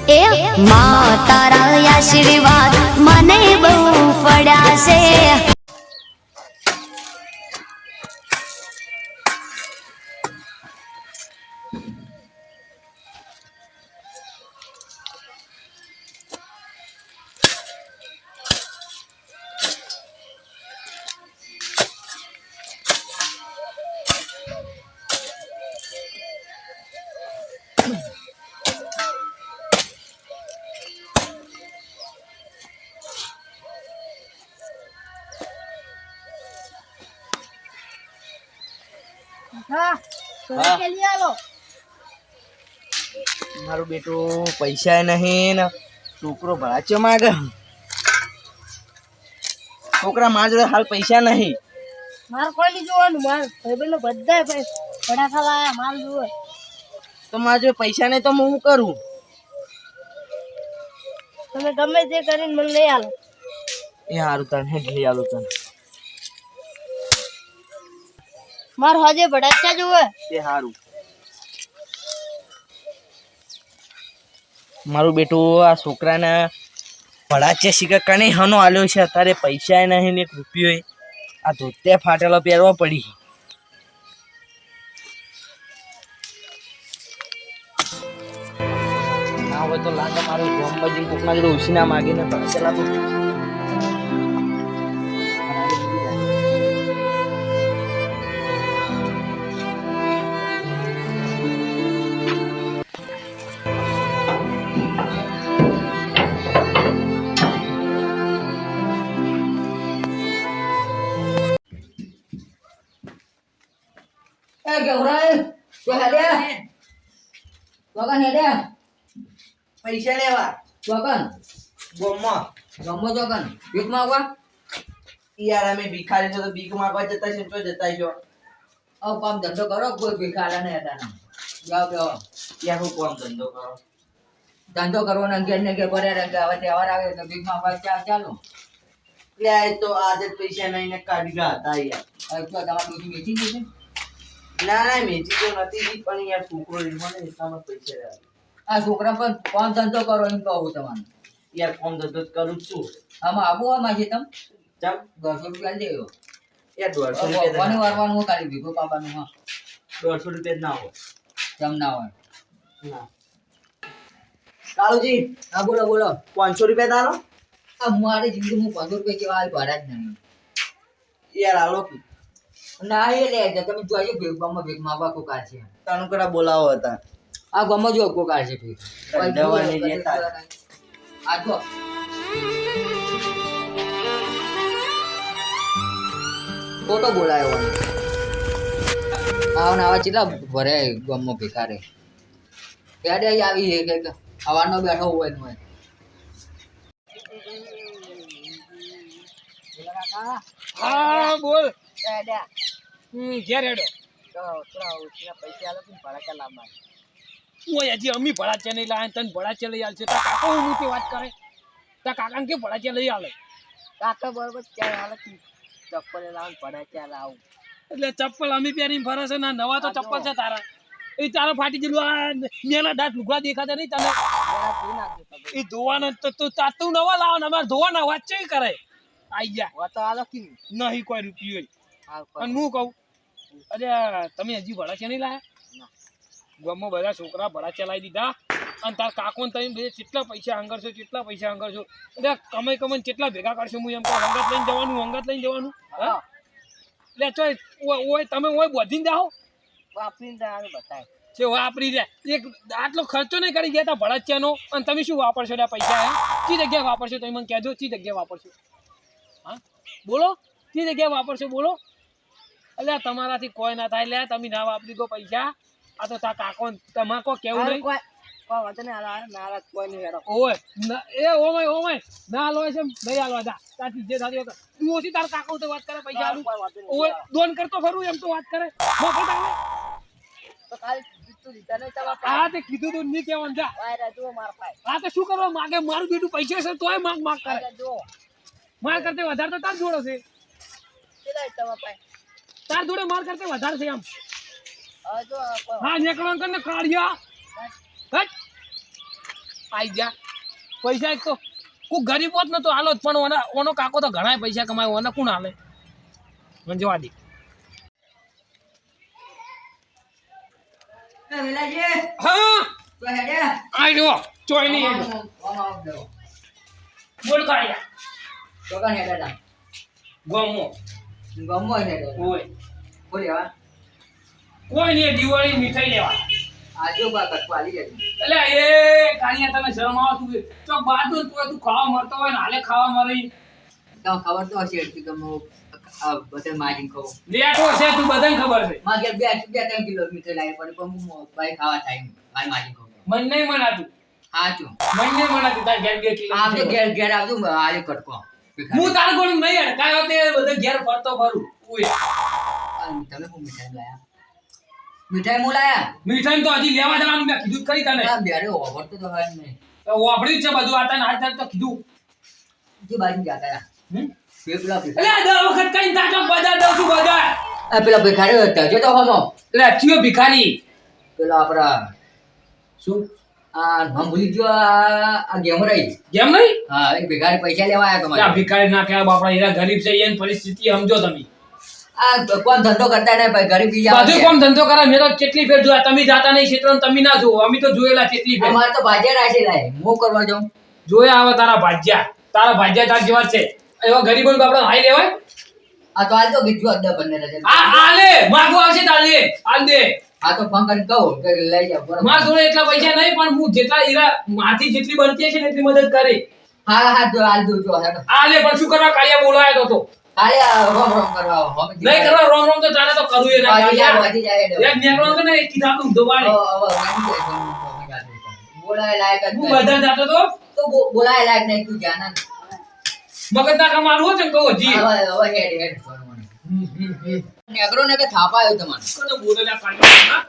એ માં તારા આશીર્વાદ મને બહુ પડ્યા છે. મારું બેટું પૈસા નહીં ને છોકરો ભરાચ્યો માગે. છોકરા મારા જોડે હાલ પૈસા નહીં. માર કોઈ નહીં જોવાનું, માર ભાઈબંધો બધા ભડાકા લાયા માલ જોવે. તો મારા જોડે પૈસા નહીં તો હું શું કરું? તમે ગમે તે કરીને મને લઈ આલો. એ સારું તને હેઠ લઈ આલું તને. માર હોજે ભડાકા જોવે. એ સારું. મારું બેટું આ છોકરાને ભડાચ્યા શીખર કને હનો આલ્યો છે. અત્યારે પૈસા નહીં ને 1 રૂપિયો. આ ધોતિયા ફાટેલો પહેરવા પડી. ના હોય તો લાગે મારું ગોમ બજી કોકના જોડે ઉછીના માગીને ભડાચેલા તો પૈસા લેવા ભીખ માંગવા. યાર અમે ભિખારી છો તો ભીખ માંગવા જતા છે તો જતા છો. કામ ધંધો કરો, કોઈ ભિખારા ને હતા જાઓ જાઓ. યાર હું કોમ ધંધો કરો? ધંધો કરવાનો ઘેર ને ઘેર ભર્યા રહે. હવે તહેવાર આવે તો ભીખ માંગવા ચાલો. એટલે આ તો આજે પૈસા નહીં ને કાઢી ગયા હતા યાર. હવે તો તમારે ડોસી વેચી દીધી. ના ના મેચી તો નથી પણ યાર છોકરો મને એટલામાં પૈસા રહ્યા. આ છોકરા પણ કામ ધંધો કરો એમ કહું તમને. યાર કોમ ધંધો કરું છું. આમાં આબુ આમાં છે તમે ચમ 200 રૂપિયા દેવો. યાર 150 રૂપિયા વારવાનું હું કાઢી ભીખો પાપાનું. હા 150 રૂપિયા ના હોય. ચમ ના હોય ના કાળુજી. હા બોલો બોલો. 500 રૂપિયા દાલો. આ મારી જિંદગી હું 500 રૂપિયા જેવા હાલ ભરા જ નહીં. યાર આલો કી ના એ લે તમે જોઈએ ભીખ ગામમાં ભીખ માંગવા કોકાર છે. તાનું કરા બોલાવો હતા. આ ગામમાં જો કોકાર છે ભીખ. દવાની લેતા આ જો ફોટો બોલાયો આવા આવા ચેટલા ભરે ગામમાં ભિખારે. ક્યારે આવી છે કે હવાનો બેઠો હોય ને હોય. હા બોલ. ઘેર હેડો. પૈસા આલો ને ભડાકા લાવવા. હું હજી અમી ભડાચે નહીં લાવે તને ભડાચે લઈ આલશે. તાર કાકા હું મોટી વાત કરે. તાર કાકાને કે ભડાચે લઈ આલે. કાકા બરોબર ક્યારે હાલત ચપ્પલ લાવવાનું ભડાકા લાવું. એટલે ચપ્પલ અમી પહેરીને ફરે છે ને નવા તો ચપ્પલ છે તારા. એ તારા ફાટી ગયેલું આ મેલા દાંત લુગડા દેખાતા નહીં તને. એ ધોવાના તો તું નવા લાવો ને અમારે ધોવાના વાત છે કરે. આઈ ગયા તો હાલો કે નહીં કોઈ રૂપિયો. અને હું કહું અરે તમે હજી ભડાચે નહીં લાયા? ગામમાં બધા છોકરા ભડાચે લાવી દીધા. અને તાર કાકો તમે બે કેટલા પૈસા હંગરશો કેટલા પૈસા હંગરશો. એટલે કમાઈ કમાઈને કેટલા ભેગા કરશો. હું એમ કહું હંગાત લઈને જવાનું. હા એટલે ઓય તમે ઓય બધીને જાઓ વાપરીને તારે બતાય છે વાપરી જાય. એક આટલો ખર્ચો નહીં કરી ગયા તા ભડાચ્યાનો. અને તમે શું વાપરશો એટલે પૈસા? હે કઈ જગ્યાએ વાપરશો તમે મને કહેજો. કઈ જગ્યાએ વાપરશો? હા બોલો કઈ જગ્યાએ વાપરશો બોલો. એટલે તમારાથી કોઈ ના થાય. લે તમે ના વાપરી ગો પૈસા. આ તો તા કાકો તમારે કોઈ કેવું નહીં. ઓય એ ઓમાય ના લો છે નહીં હાલવા જા. તારી જે થાતી તું ઓછી તાર કાકો તો વાત કરે પૈસા આલું. ઓય દોન કરતો ખરું એમ તો વાત કરે. હા તે કીધું તું નહીં કેવાનું જા. હા તો શું કરવા માગે? મારું બેટું પૈસા છે તોય માગ કરે. માર કરતે વધારે તો તાર જોડો છે. તાર જોડે માર કરતે વધારે છે એમ. હા નીકળવાનું કરીને કાઢ્યા. આઈ જા પૈસા એક તો કોઈ ગરીબ હોત ને તો હાલો જ, પણ ઓનો કાકો તો ઘણા પૈસા કમાય, ઓને કોણ હાલે? મને જવા દે. હા આઈ જો ચોય નહીં બોલ કાળિયા ગમો ઓય કોઈ નહીં દિવાળી મીઠાઈ લેવા. એટલે એ કાળિયા તને શરમ આવે તું ચોક બાદ તું ખાવા મરતો હોય ને હાલે ખાવા મરી ખબર તો હશે કે બધા માજી કહું લેટો છે તું બધાને ખબર છે. માગે 2-3 કિલોમીટર લાગે પણ બાઈ ખાવા થાય મારી માજી કહું મન નહીં મનાતું સાચું મન નહીં મનાતું તાર ઘેર ઘેર આમ તો ઘેર આવજો આલે કટકો હું તારા ગોળ નહીં અડકાયો તે બધે ઘેર ફરતો ફરું ઓય તમે કોણ મીઠાઈ લાયા મીઠાઈ મોલાયા મીઠાઈ તો હજી લેવા જવાનું મેં કીધું ખરી તને બેરે ઓવર તો હોય નહીં વાપર્યું છે બધું આ તને હાલ તો કીધું જે બાજુ જાતા પેલા એટલે આ દર વખત કઈ તાજો બજાર દઉં છું બજાર પેલા ભિખારી હતા જો તો હમો એટલે ચિયો ભિખારી પેલા આપડા શું આ નામ ભૂલી ગયો આ ગેમરાઈ કેમ નહીં હા એ ભિખારી પૈસા લેવા આવ્યા આ તમારે ભિખારી ના કહેવા બાપડા એના ગરીબ છે એની પરિસ્થિતિ સમજો તમે આ કોણ ધંધો કરતા નહીં ભાઈ ગરીબ બીજા બધું કોમ ધંધો કરે મેં તો કેટલી ફેર જોયા તમે જાતા નહીં ક્ષેત્ર તમે ના જોવો અમે તો જોયેલા કેટલી ફેર અમારે તો ભાજ્યા રાખેલા હે હું કરવા જાઉં જોયા આવે તારા ભાજ્યા તાર જેવા છે એવા ગરીબો બાપડા હાઈ લેવાય આ તો હાલ તો ગીજુ અડધા બંને રહેશે આ લે માગો આવશે તાલે હાલ દે આ તો ફોન કરીને કહું કે લઈ જાવ બરાબર માર જોડે એટલા પૈસા નહીં પણ હું જેટલા હીરા માથી જેટલી બનતી છે ને એટલી મદદ કરી હા હા જો હાલ દઉં જો હેડો આ લે પણ શું કરવા કાળિયા બોલાયો તો હાલે રોમ રોમ કરવા હોમે નહીં કરવા રોમ રોમ તો તારે તો કરવું એ ના વાજી જાય કાળિયા વાજી જાય હેડો એક નેકળો તો ને એક કીધા તું દોબાડે બોલાય લાયક જ હું બધા જાતો તો બોલાય લાયક નહીં તું જાના મગજ ના કમારું હોય ને કહો જી હવે હેડ નેગરો ને કે થાપાયો તમને કોને બોલેલા કાળિયા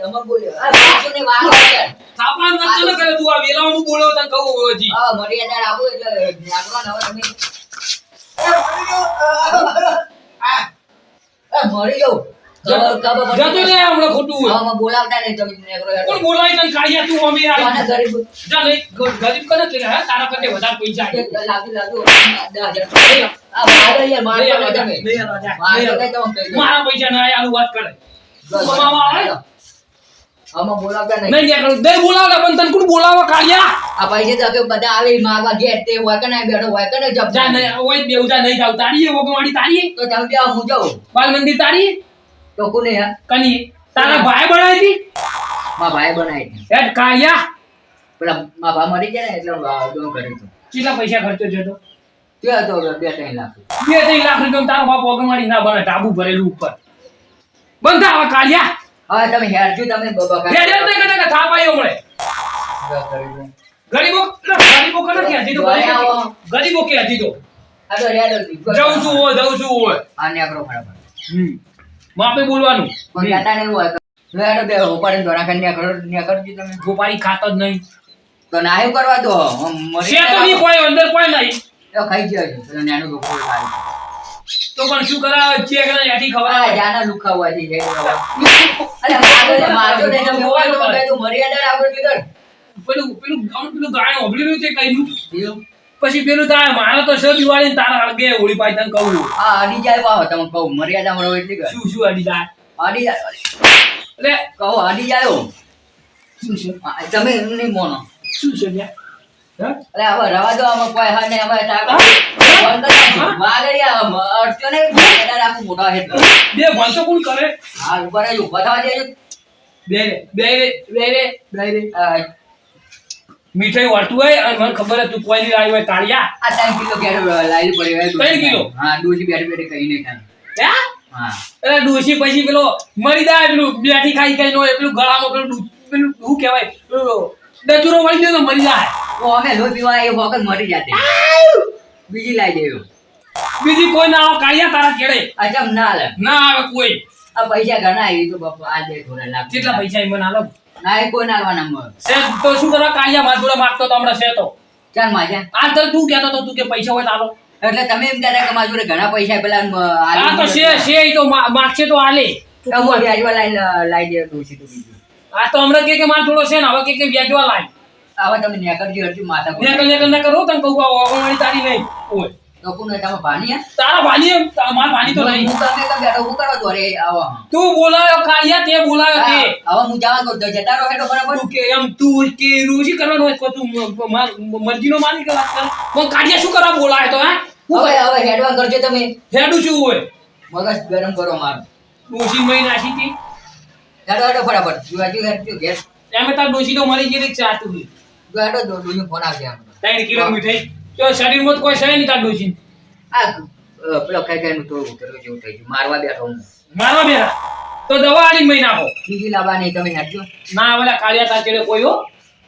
તમે બોલે આ પાછો ને વાગ છે થાપા મત ન કરે તું આ વેલાવાનું બોલો તને કહું જી હા મર્યાદા રાખો એટલે નેગરો ને હવે તમે મરી જાવ જતો રે હમણાં ખોટું હોય હા બોલાવતા નહીં તમે નેગરો કોણ બોલાય તને કાળિયા તું અમે કોને આવી ગરીબ જા નહીં ગરીબ કને કે હે તારા કરતે વધારે પૈસા છે લાગુ 10,000 આ મારો યાર મારો તમે મારો કઈ તો મારા પૈસા ના આલુ વાત કરે કમાવા આવે આમાં બોલાવતા નહીં નહીં યાર દે બોલાવલા પણ તને કોણ બોલાવા કાળિયા આ પૈસે તો કે બધા આવે માગવા ગયા તે હોય કે ના બેઠો હોય કે જબ જા નહીં ઓય બેવજા નહીં જાવ તારીએ ઓગવાડી તારીએ તો તમે બે હું જાઉં બાલ મંદિર તારીએ તો કોને યાર કની તારા ભાઈ બનાવી હતી મારા ભાઈ બનાવી હેડ કાળિયા પેલા મારા ભા મરી ગયા ને એટલે હું દોન કરી તું કેટલા પૈસા ખર્ચો છે તો ત્યાં તો 2-3 લાખ 2-3 લાખ રૂપિયા તારો બાપ ઓગવાડી ના બને ટાબુ ભરેલું ઉપર બંધા હવે કાળિયા હવે તમે હેરજો તમે બબા હેડ હેડ નહીં કને થાપાયો મળે ગરીબો કને કે હતી તો ગરીબો કે હતી તો આ તો હેડ જાઉં છું હોય આ ને કરો બરાબર માપે બોલવાનું પણ જાતા નહીં હોય લે હેડ બે ઉપાડીને દોરા ખાને ને કરજો તમે ગોપારી ખાતો જ નહીં તો નાયું કરવા દો મરી છે તો નહીં કોઈ અંદર કોઈ નહીં તો ખાઈ ગયો છે પેલો નાનો લોકો ખાય તો પણ શું કરા ચેક ના યાઠી આ ખવડાવે જાના લુખા હોય છે અરે મારજો નહીં તમે હોય તો કહી દો મર્યાદા રાખો એટલે પેલું ગાય ઓબળ્યું છે કઈનું પછી પેલું તારે મારો તો છે દિવાળી તારા અળગે હોળી પાઈ તને કહું આ અડી જાય પાહો તમે કહું મર્યાદામાં રહો એટલે શું અડી જાય અડી જાય એટલે કહો અડી જાય શું છે તમે નહીં મોનો શું છે લ્યા? હા? અરે હવે રવા દો આમાં કોઈ હા નહીં અમે ટાકો વાગડિયા અડચો ને મર્યાદા રાખું મોટા હેડ બે ભણતો કોણ કરે હા ઉપર જ ઉભા થવા દેજો બે રે મીઠાઈ વાળતું હોય અને મને ખબર હે તું કોઈ નહીં આવી હોય તાળિયા આ 3 કિલો કેરો લાઈલ પડી હોય 3 કિલો? હા ડોસી બેઠી બેઠી કઈ નહીં ખાય હે હા એટલે ડોશી પછી પેલો મરી જાય પેલું બેઠી ખાઈ ખાઈ નો પેલું ગળામાં પેલું શું કહેવાય પેલું ડચુરો વળી ગયો તો મરી જાય ઓ અમે લોહી પીવા એ વખત મરી જાતે બીજી લાઈ દેજો બીજી કોઈ ના આવે કાળિયા તારા કેડે અચમ ના લે ના આવે કોઈ આ પૈસા ઘણા આવી તો બાપુ આ દે થોડા લાખ કેટલા પૈસા મને હાલો ના એ કોઈ ના આલવાના મર છે તો શું કરવા કાળિયા માર જોડે માંગતો તો હમણાં છે તો ચાલ માજા આ તો તું કહેતો તો તું કે પૈસા હોય તો હાલો એટલે તમે એમ કહેતા કે મારા જોડે ઘણા પૈસા પેલા આ તો છે ઈ તો માગશે તો હાલે વ્યાજવા લાઈ દે ડોસી તો બીજું આ તો હમણાં કે માર થોડો છે ને હવે કે વ્યાજવા લાય આવા તમે નેકરજી હરજી માથા પર. ને કરો તને કહું આ ઓગણવાળી તારી નહીં ઓય તો કોણ તમે ભાણી હે? તારા ભાની માર ભાની તો નહીં હું તમે તો બેઠો હું કરવા દોરે આવો. તું બોલાયો કાળિયા તે બોલાયો તે હવે હું જવા તો જતા રહો હેડો બરાબર. તું કે એમ તું કે રોજી કરવાનો હોય તો તું મરજીનો માલિક વાત કર પણ કાળિયા શું કરવા બોલાયો તો હે હવે હવે હેડવા કરજો તમે. હેડું શું હોય મગજ ગરમ કરો મારું. ડોશી મહી નાખી હતી હેડો હેડો ફટાફટ જીવાજી હેડજો ઘેર. એમ તાર ડોશી તો મરી ગઈ છે આ તું હેડો દોડું ફોન આવશે આપણો. 3 કિલો મીઠાઈ તો શરીરમાં તો કોઈ છે નહીં તાર ડોશી આ પેલો કઈ કઈ નું થોડું ઉતરવું જેવું થઈ ગયું. મારવા બેઠો હું. મારવા બેરા તો દવા આડી મહી નાખો બીજી લાવવાની તમે હેડજો. ના ઓલા કાળિયા તાર ચડે કોઈ હો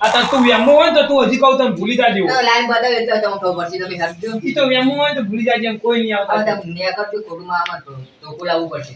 આ તાર તું વેમો હોય તો તું હજી કહું તને ભૂલી જાજે લાઈન બતાવે એટલે તમને ખબર પડશે તમે હેડજો. ઈ તો વેમો હોય તો ભૂલી જાજે એમ કોઈ નહીં હવે આવતા તમે ને કરજો ખોટુંમાં આમાં તો બોલાવવું પડશે.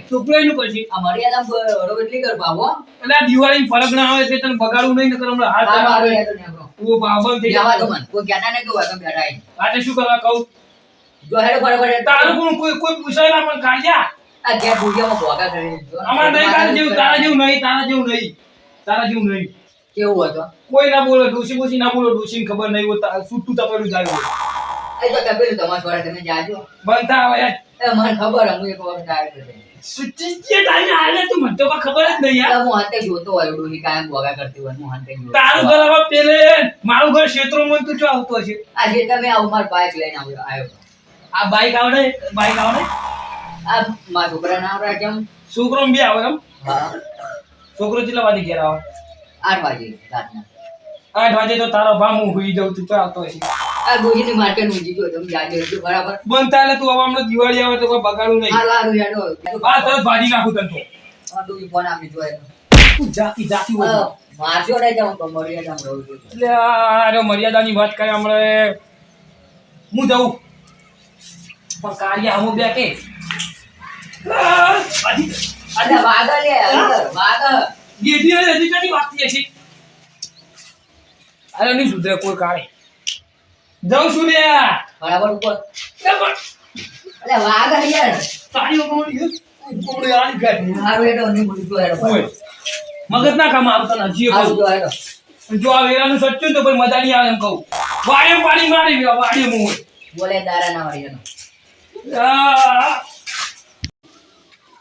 ટુકડોયનું પછી આ મર્યાદા બરોબર એટલી કર ભાવો. એટલે આ દિવાળી ફરક ના આવે એટલે તને બગાડવું નહીં નકર હમણાં હાથ હારું, હારું, આવે હેડો ને આપણો. તું બાબન થઈ જવા દો જાય મને. કોઈ કહેતા નહીં કે હોય તો બેઠા છે. આજે શું કરવા કહું જો હેડો ફટાફટ. તારું કોણ કોઈ પૂછાય ના પણ કાઢ્યા આ ઘેર ભૂજિયામાં ભોગા કરી દીધો. અમાર નહીં તારા જેવું તારા જેવું નહીં કેવું હતો? કોઈ ના બોલો ડોસી બોસી ના બોલો ડોસી ખબર નહીં હોય છૂટું તપેલું જાય હોય એ તો તપેલું તમારા છોરા તમે જાજો. બંધ થા હવે યાર એ મને ખબર હું એક વખત આવ્યો હતો. સુચી જે ટાઈમે આલે તું મને તો ખબર જ નહીં યાર હું હાથે જોતો હોય ડોહી કાયમ ભોગા કરતી હોય હું હાથે જોતો. તારું ઘર હવે પેલે મારું ઘર ક્ષેત્રોમાં તું ચો આવતો હશે આજે તમે આવું માર બાઈક લઈને આવ્યો. આ બાઈક આવડે આ મારા છોકરા ના આવડે કેમ? છોકરો બી આવે એમ હા, છોકરો કેટલા વાગે ઘેર આવે 8 વાગે રાતના. 8 વાગે તો તારો ભા હું હુઈ જાઉં તું ચો આવતો હશે આ ડોહીની માર્કેટ નું જીજો તમે જાજો એટલું બરાબર. બંધ થાય તું હવે હમણાં દિવાળી આવે તો કોઈ બગાડવું નહીં હારું, હારું, હેડો. આ તરત ભાજી નાખું તને તો આ ડોહી ફોન આપી દો એનો. તું જાતી હોય મારજો નહીં જાઉં તો મર્યાદામાં રહું છું. એટલે આ મર્યાદાની વાત કરે હમણાં હું જઉં પણ કાર્ય હું બે કે અરે વાગા લે અંદર, વાગા. ગેડી ને હજી કદી વાગતી હશે અરે નહીં સુધરે કોઈ કાળે જાઉં છું રે બરાબર ઉપર. અરે વાગા યાર. તાળીઓ કોમડી આલી ગાડી હારું હેડો નહીં બોલું તો હેડો. ઓય મગજ ના કામ આવતા નથી હારું જો હેડો. જો આ વેરાનું સચ્ચું તો કોઈ મજા નહીં આવે એમ કહું વાડે પાણી મારી વાડે હું બોલે દારા ના વાળી એનો.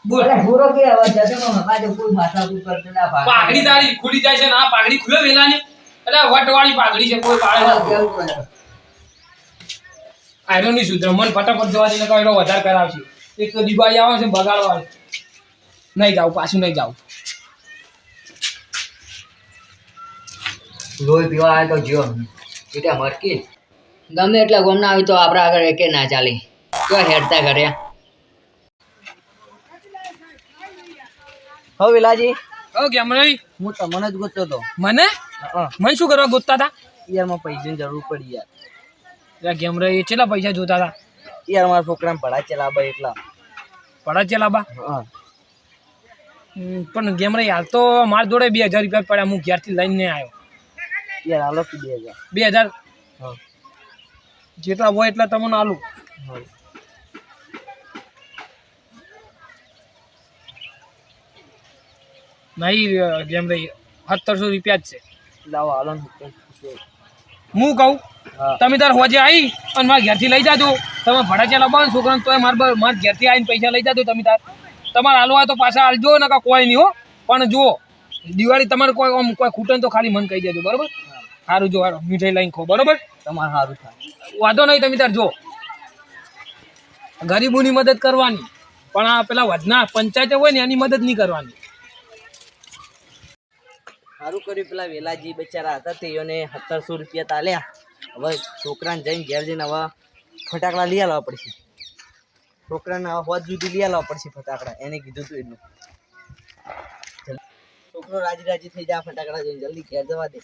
બોલ બોલે ભૂરો કે હવે જતો પાછો કોઈ માથાકૂટ કરતો ના ભાગે. પાઘડી તારી ખુલી જાય છે ને આ પાઘડી ખુલે વેલાની એટલે વટવાળી પાઘડી છે કોઈ પાળે હા, કેવું તો હેડો. આયરો ની સુધર મન ફટાફટ જવા દે ને કહો એનો વધારે કરાવશે એક તો દિવાળી આવે છે બગાડવા નહીં જાવ પાછું નહીં જાવ લોહી પીવા આવે તો જીવો એટલે મરકી ગમે એટલા ગોમના આવી તો આપણા આગળ એકે ના ચાલે. તો હેડતા કર્યા. હો વિલાજી ઓ કેમ રહી હું તમને જ ગોતતો હતો મને મને શું કરવા ગોતતા હતા યાર માં પૈસાની જરૂર પડી યાર યાર કેમ રહી કેટલા પૈસા જોતા હતા યાર મારા છોકરાને ભણા ચલાવે એટલા પડા ચલાબા હા પણ કેમ રહી હાલ તો મારા જોડે 2000 રૂપિયા પડ્યા હું ઘેરથી લઈને આવ્યો યાર હાલો કે 2000 2000 હા જેટલા હોય એટલા તમને આલું હા નહીં કેમ રહી 1700 રૂપિયા જ છે લાવો હાલો ને હું કહું હા તમે તાર હોજે આવી અને મારા ઘેરથી લઈ જાજો તમે ભડા ચલાવો છોકરાને તોય મારા ઘેરથી આવીને પૈસા લઈ જાજો તમે તાર તમારે હાલવા હોય તો પાછા હાલજો ને કોઈ નહીં હો પણ જુઓ દિવાળી તમારે કોઈ આમ કોઈ ખૂટે તો ખાલી મને કહી દેજો બરોબર સારું જો હારો મીઠાઈ લઈને ખો બરોબર તમારે સારું થાય વાંધો નહીં તમે તાર જો ગરીબોની મદદ કરવાની પણ આ પેલા વધના પંચાયત હોય ને એની મદદ નહીં કરવાની સારું કર્યું પેલા વેલાજી બચારા હતા તેઓને 1700 રૂપિયા તાલ્યા હવે છોકરાને જઈને ઘેર જઈને હવે ફટાકડા લઈ આવવા પડશે છોકરાને હવે હોજ સુધી લઈ આવવા પડશે ફટાકડા એને કીધું તું એટલું છોકરો રાજી રાજી થઈ જાય ફટાકડા જોઈને જલ્દી ઘેર જવા દે